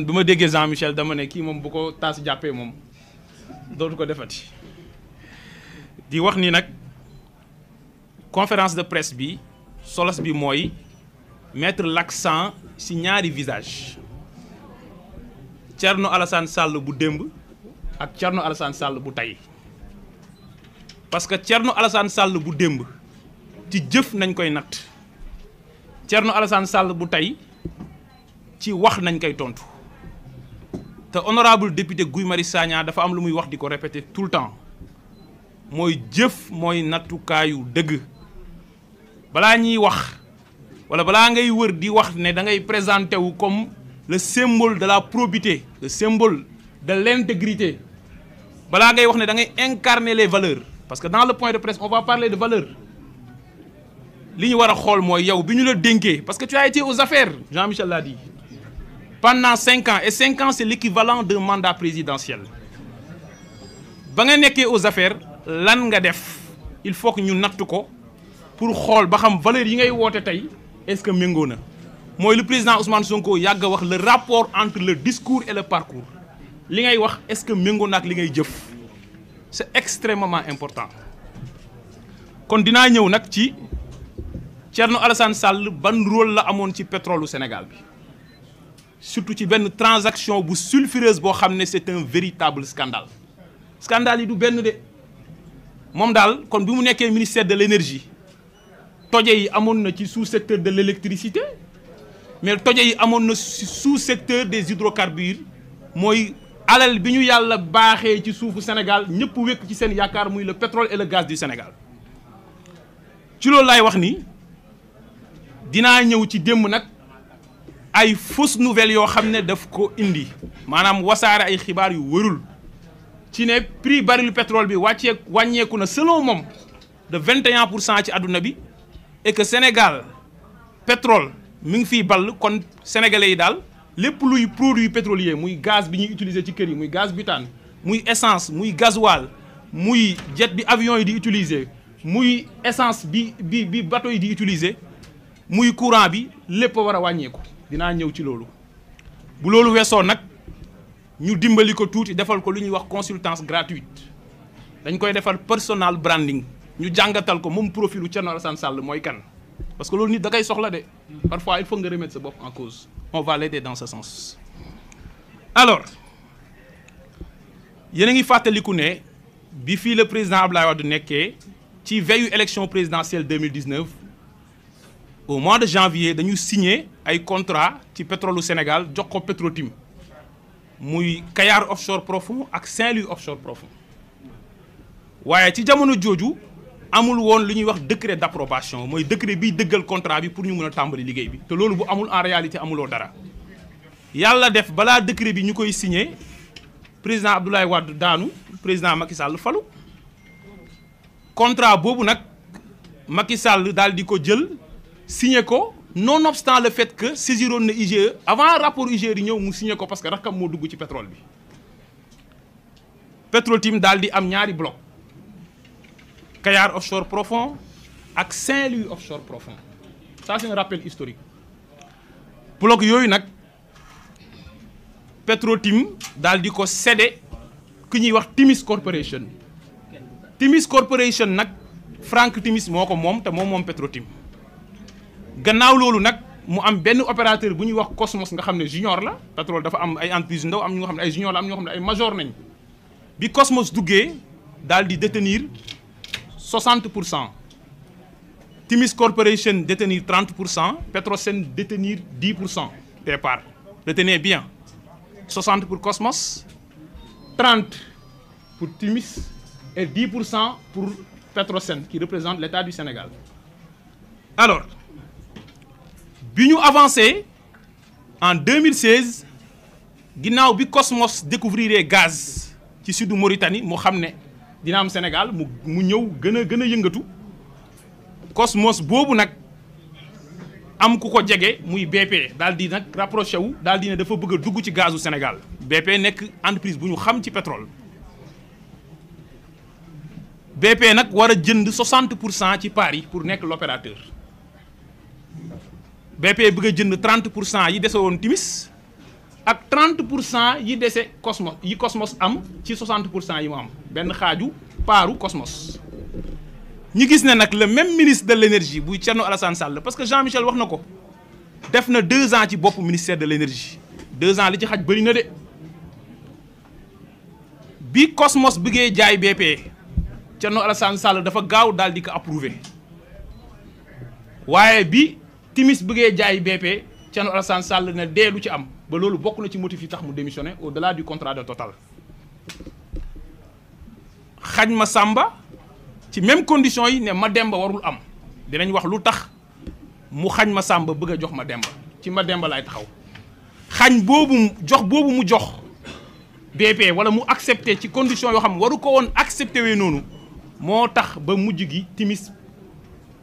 bi ma déggee Jean Michel dama ne kii moom bu ko taas jàppee moom dootu ko defati di wax ni nag conférence de presse bi solos bi mooy mettre l'accent ci ñaari visage Thierno Alassane Sall bu démb ak Thierno Alassane Sall bu tey parce que Thierno Alassane Sall bu démb ci jëf nañ koy natt Thierno Alassane Sall bu tey ci wax nañ koy tontu te honorable député Guy Marius Sagna dafa am lu muy wax di ko répéter tout le temps mooy jëf mooy nattukaayu dëgg balaa ñuy wax wala balaa ngay wër di wax ne da ngay présenté wu comme le symbole de la probité le symbole de l'intégrité balaa ngay wax ne da ngay incarner les valeurs parce que dans le point de presse on va parler de valeurs li ñu war a xool mooy yow bi ñu la dénkee parce que tu as été aux affaires Jean-Michel l'a dit pendant 5 ans et 5 ans c'est l'équivalent d'un mandat présidentiel ba nga nekkee aux affaires lan nga def il faut que ñu natt ko pour xool ba xam valeurs yi ngay woote tey est-ce que méngoo na mooy le président Ousmane Sonko yàgg a wax le rapport entre le discours et le parcours li ngay wax est-ce que méngoo na ak li ngay jëf c'est extrêmement important kon dinaa ñëw nag ci Thierno Alassane Sall ban rôle la amoon ci pétrole u Sénégal bi surtout ci benn transaction bu sulfureuse boo xam ne c'est un véritable scandale scandale yi du benn de moom daal kon bi mu nekkee ministère de l'énergie toje yi amoon na ci sous-secteur de l'électricité mais toje yi amoon na ci sous-secteur des hydrocarbures mooy alal bi ñu yàlla baaxee ci suufu Sénégal ñëpp wékk ci seen yaakaar muy le pétrole et le gaz du Sénégal ci loolu laay wax ni dinaa ñëw ci démb nag ay fausses nouvelles yoo xam ne daf ko indi maanaam wasaare ay xibaar yu wërul ci ne prix baril pétrole bi wàññeeku na selon moom de 21% ci àdduna bi et que Sénégal pétrole mi ngi fiy ball kon sénégalais yi daal lépp luy produit pétrolier muy gaz bi ñuy utiliser ci kër yi muy gaz butane muy essence muy gasoil muy jet bi avion yi di utiliser muy essence bi bateau yi di utiliser muy courant bi lépp a war a wàññeeku dinaa ñëw ci loolu bu loolu weesoo nag ñu dimbali ko tuuti defal ko lu ñuy wax consultance gratuite dañ koy defal personal branding ñu jàngatal ko moom profilu Thierno Alassane Sall mooy kan parce que loolu nit da koy soxla de parfois il faut nga remettre sa bopp en cause on va l'aider dans ce sens alors yéen a ngi fàttaliku ne bi fii le président Abdoulaye Wade nekkee ci veillu élection présidentielle 2019 au mois de janvier dañu signé ay contrat ci pétrole Sénégal jox ko Petrotim muy Kayar offshore profond ak Saint-Louis offshore profond waaye ci jamono jooju amul woon lu ñuy wax décret d'approbation mooy décret biy dëggal contrat bi pour ñu mën a tàmbali liggéey bi te loolu bu amul en réalité amuloo dara yàlla def balaa décret bi ñu koy signé président Abdoulaye Wade daanu président Macky Sall falu contrat boobu nag Macky Sall daal di ko jël signé ko nonobstant le fait que saisiroon na IGE avant rapport IGE di ñëw mu signé ko parce que rakkam moo dugg ci pétrole bi Petrotim daal di am ñaari bloc Kayar offshore profond ak Saint-Louis offshore profond ça c'est un rappel historique bloc yooyu nag Petrotim daal di ko cédé ku ñuy wax Timis Corporation Timis Corporation nag Frank Timis moo ko moom te moom Petrotim gannaaw loolu nag mu am benn opérateur bu ñuy wax Cosmos nga xam ne junior la pétrole dafa am ay entreprise ndaw am ñoo xam ne ay junior la am ñoo xam ne ay major nañ bi Cosmos duggee daal di détenir 60% Timis Corporation détenir 30% Petrosen détenir 10% des parts retenez bien 60 pour Cosmos 30 pour Timis et 10% pour Petrosen qui représente l'État du Sénégal alors bi ñu avancé en 2016 ginnaaw bi Cosmos découvrir gaz ci sudu Mauritanie mu xam ne dina am Sénégal mu ñëw gën a yëngatu Cosmos boobu nag am ku ko jege muy BP daal di nag rapproché wu daal di ne dafa bëgg a dugg ci gazu Sénégal BP nekk entreprise bu ñu xam ci pétrole BP nag war a jënd 60% ci part yi pour nekk l'opérateur BP bëgg a jënd 30% yi dese woon Timis ak 30% yi dese Cosmos am ci 60% yi mu am benn xaaju paaru Cosmos. ñu gis ne nag le même ministre de l'énergie buy Thierno Alassane Sall parce que Jean-Michel wax na ko def na 2 ans ci bopp ministère de l'énergie 2 ans li ci xaj bëri na de bi Cosmos bëggee jaay BP Thierno Alassane Sall dafa gaaw daal di ko approuvé waaye bi Timis bëggee jaay BP Thierno Alassane Sall ne dee du ci am ba loolu bokk na ci motif yi tax mu démissionné au-delà du contrat de Total. xañ ma Samba ci même condition yi ne Mademba warul am dinañ wax lu tax mu xañ ma Samba bëgg a jox Mademba ci Mademba laay taxaw xañ boobu jox boobu mu jox BP wala mu accepté ci condition yoo xam ne waru ko woon accepté wee noonu moo tax ba mujj gi Timis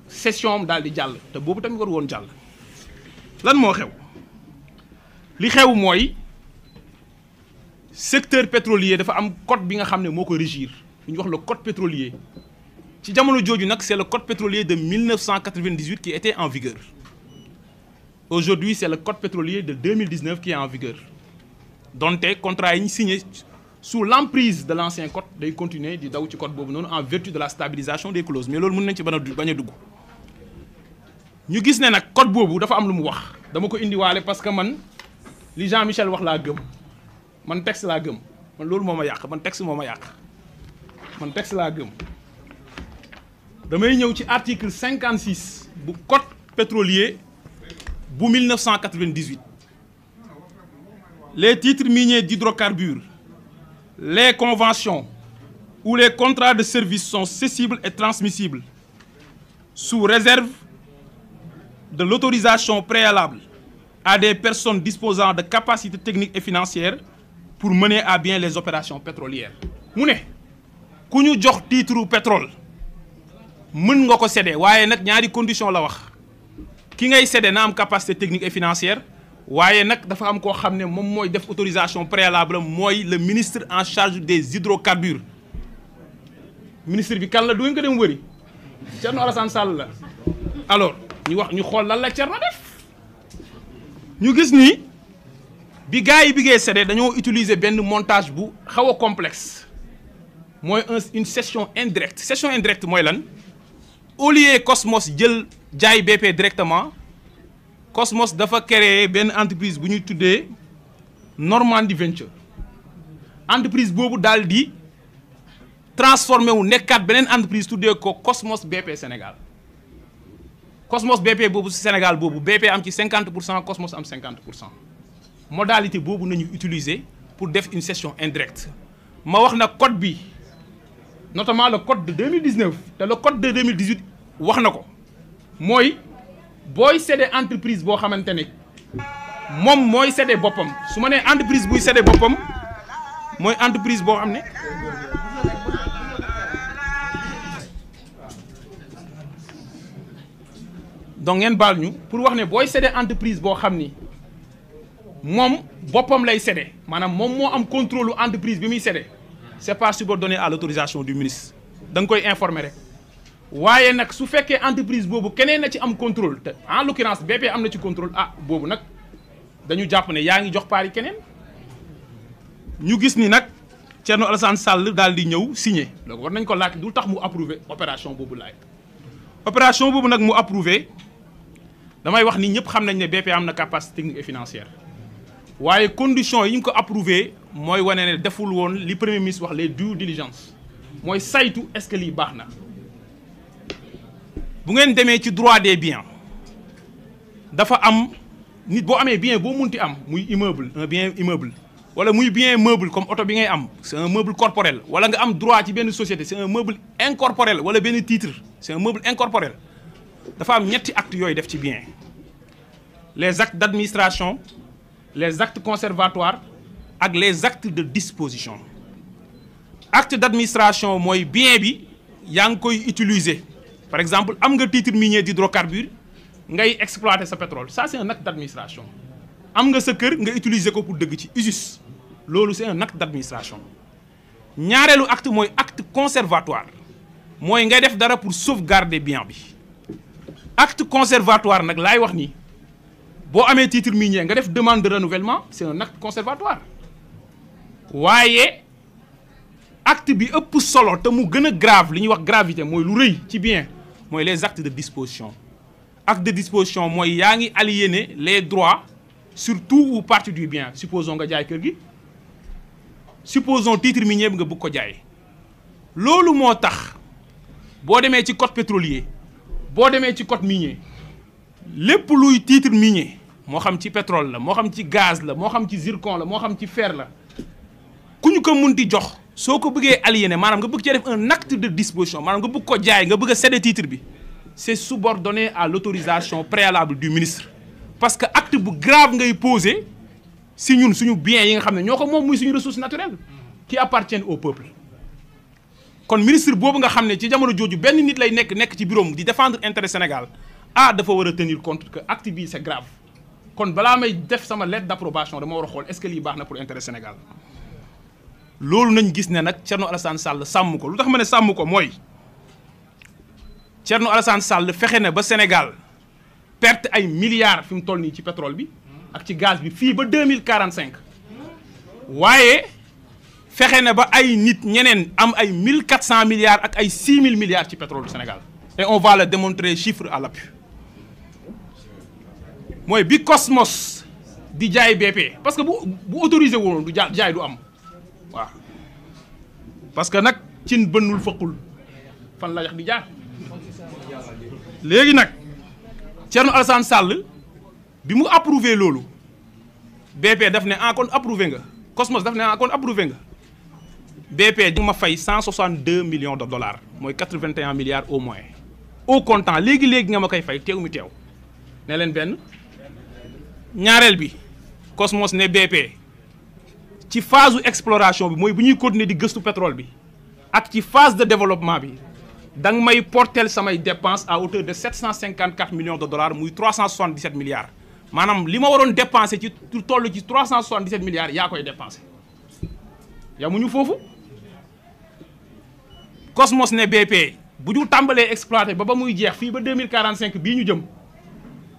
session am daal di jàll te boobu tamit waru woon jàll. lan moo xew li xew mooy secteur pétrolier dafa am code bi nga xam ne moo ko régir lu ñuy wax le code pétrolier ci jamono jooju nag c'est le code pétrolier de 1998 qui était en vigueur aujourd'hui c'est le code pétrolier de 2019 qui est en vigueur donte contrat yi ñu signé sous l'emprise de l'ancien code day continuer di daw ci code boobu noonu en vertu de la stabilisation des clauses mais loolu mën nañ ci bañ a dugg ñu gis ne nag code boobu dafa am lu mu wax dama ko indiwaale parce que man li Jean-Michel wax laa gëm man texte laa gëm man loolu moo ma yàq man texte moo ma yàq man texte laa gëm damay ñëw ci article 56 bu code pétrolier bu 1998 les titres miniers d'hydrocarbures les conventions ou les contrats de service sont cessibles et transmissibles sous réserve de l'autorisation préalable à des personnes disposant de capacités techniques et financières pour mener à bien les opérations pétrolières. mu ne ku ñu jox titre pétrole mën nga ko céder waaye nag ñaari condition la wax ki ngay céder na am capacité technique et financière waaye nag dafa am koo xam ne moom mooy def autorisation préalable mooy le ministre en charge des hydrocarbures ministre bi kan la du ngeen ko dem wëri Thierno Alassane Sall la alors ñu xool lan la Thierno def ñu gis ni bi gars yi biggee cédé dañoo utiliser benn montage bu xaw a complexe mooy une cession indirecte mooy lan au lieu Cosmos jël jaay BP directement Cosmos dafa créer benn entreprise bu ñuy tuddee Normandie Venture entreprise boobu daal di transformé wu nekkaat beneen entreprise tuddee ko Cosmos BP Sénégal Cosmos BP boobu Sénégal boobu BP am ci 50% Cosmos am 50% modalité boobu nañu utiliser pour def une cession indirecte ma wax na code bi notamment le code de 2019 te le code de 2018 wax na ko mooy booy céder entreprise boo xamante ne moom mooy céder boppam su ma nee entreprise buy céder boppam mooy entreprise boo xam ne donc ngeen baal ñu pour wax ne booy céder entreprise boo xam ni moom boppam lay céder maanaam moom moo am contrôle entreprise bi muy céder c'est pas subordonné à l'autorisation du ministre da nga koy informer rek waaye nag su fekkee entreprise boobu keneen na ci am contrôle te en l'occurrence BP am na ci contrôle boobu nag dañu jàpp ne yaa ngi jox paari keneen ñu gis ni nag Thierno Alassane Sall daal di ñëw signé donc war nañ ko laaj du tax mu approuvé opération boobu laay opération boobu nag mu approuvé damay wax ni ñëpp xam nañ ne BP am na capacité technique et financière waaye conditions yi ñu ko approuvé mooy wane ne deful woon li premier ministre wax les due diligence mooy saytu est-ce que lii baax na bu ngeen demee ci droit des biens dafa am nit boo amee bien boo munti am muy immeuble un bien immeuble wala muy bien meuble comme oto bi ngay am c'est un meuble corporel wala nga am droit ci benn société c'est un meuble incorporel wala benn titre c'est un meuble incorporel dafa am ñetti actes yooyu def ci bien les actes d'administration les actes conservatoires ak les actes de disposition acte d'administration mooy bien bi yaa ngi koy utiliser par exemple am nga titre minier d'hydrocarbures ngay exploiter sa pétrole ça c'est un acte d'administration am nga sa kër nga utiliser ko pour dëgg ci usus loolu c'est un acte d'administration ñaareelu acte mooy acte conservatoire mooy ngay def dara pour sauvegarder bien bi acte conservatoire nag laay wax ni boo amee titre minier nga def demande de renouvellement c'est un acte conservatoire waaye acte bi ëpp solo te mu gën a grave li ñuy wax gravité mooy lu rëy ci bien mooy les actes de disposition. Acte de disposition mooy yaa ngi aliéner les droits sur tout ou partie du bien supposons nga jaay kër gi supposons titre minier bi nga bëgg ko jaay loolu moo tax boo demee ci code pétrolier boo demee ci code minier lépp luy titre minier moo xam ci pétrole la moo xam ci gaz la moo xam ci zircon la moo xam ci fer la ku ñu ko munti jox soo ko bëggee aliéner maanaam nga bëgg cee def un acte de disposition maanaam nga bëgg ko jaay nga bëgg a céder titre bi c'est subordonné à l'autorisation préalable du ministre parce que acte bu grave ngay poser si ñun suñu biens yi nga xam ne ñoo ko moom muy suñu ressources naturelles qui appartiennent au peuple kon ministre boobu nga xam ne ci jamono jooju benn nit lay nekk ci bureau di défendre intérêt Sénégal dafa war a tenir compte que acte bii c'est grave kon balaa may def sama lettre d'approbation dama war a xool est-ce que lii baax na pour intérêt Sénégal loolu nañ gis ne nag Thierno Alassane Sall sàmm ko lu tax ma ne sàmm ko mooy Thierno Alassane Sall fexe na ba Sénégal perte ay milliards fi mu toll nii ci pétrole bi ak ci gaz bi fii ba 2045 waaye fexe na ba ay nit ñeneen am ay 1400 milliards ak ay 6000 milliards ci pétrole du Sénégal et on va le démontrer chiffre à l'appui mooy bi Cosmos di jaay BP parce que bu autorisé woon du jaay du am waaw parce que nag cin bënnul fëqul fan la yax di jaar léegi nag Thierno Alassane Sall bi mu approuvé loolu BP daf ne kon approuvé nga Cosmos daf ne kon approuvé nga BP di ma fay 162 millions de dollars mooy 81 milliards au moins au comptant léegi nga ma koy fay teew mi teew ne leen benn ñaareel bi Cosmos ne BP ci phase exploration bi mooy bu ñuy continuer di gëstu pétrole bi ak ci phase de développement bi danga may porter samay dépenses à hauteur de 754 millions de dollars muy 377 milliards maanaam li ma waroon dépenser ci toll ci 377 milliards yaa koy dépenser yamuñu foofu Cosmos ne BP bu ñu tàmbalee exploiter ba muy jeex fii ba 2045 bii ñu jëm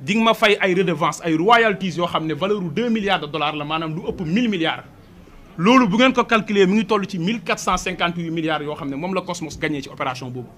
di nga ma fay ay redevances ay royalties yoo xam ne valeur u 2 milliards de dollars la maanaam lu ëpp 1000 milliards loolu bu ngeen ko calculer mi ngi toll ci 1458 milliards yoo xam ne moom la Cosmos gagné ci opération boobu